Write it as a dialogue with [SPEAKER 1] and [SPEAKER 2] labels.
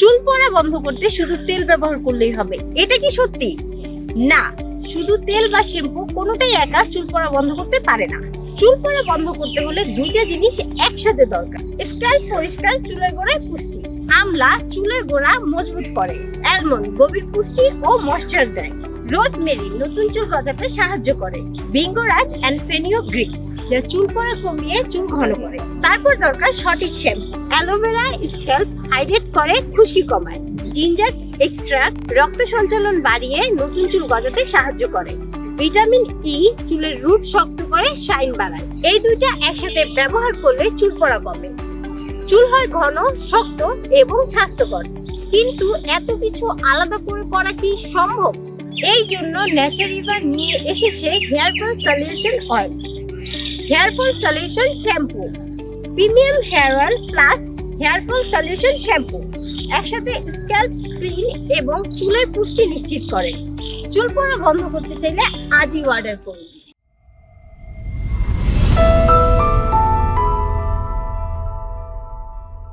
[SPEAKER 1] চুল পড়া বন্ধ করতে শুধু তেল ব্যবহার করলেই হবে, এটা কি সত্যি? না, শুধু তেল বা শ্যাম্পু কোনোটাই একা চুল পড়া বন্ধ করতে পারে না। চুল পড়া বন্ধ করতে হলে দুইটা জিনিস একসাথে দরকার। স্টাইল পরিষ্কার, চুলের গোড়ায় পুষ্টি। আমলা চুলের গোড়া মজবুত করে, অ্যালমন্ড গভীর পুষ্টি ও ময়েশ্চার দেয়, রোজমেরি নতুন চুল গজাতে সাহায্য করে, ভিঙ্গোরাজ এন্ড ফেনিগ্রিক যা চুল পড়া কমিয়ে চুল ঘন করে। তারপর দরকার সঠিক শ্যাম্পু। অ্যালোভেরা স্ক্যাল্প হাইড্রেট করে, খুশকি কমায়। জিঞ্জার এক্সট্রাক্ট রক্ত সঞ্চালন বাড়িয়ে নতুন চুল গজাতে সাহায্য করে। ভিটামিন ই চুলের রুট শক্ত করে, শাইন বাড়ায়। এই দুইটা একসাথে ব্যবহার করলে চুল পড়া কমে, চুল হয় ঘন, শক্ত এবং স্বাস্থ্যকর। কিন্তু এত কিছু আলাদা করে করা কি সম্ভব? এই জন্য ন্যাচারিভা নিয়ে এসেছে hair fall solution oil, hair fall solution shampoo, premium hair oil plus hair fall solution shampoo একসাথে স্ক্যাল্প ক্লিন এবং চুলের পুষ্টি নিশ্চিত করে। চুল পড়া বন্ধ করতে চাইলে আজই অর্ডার করুন।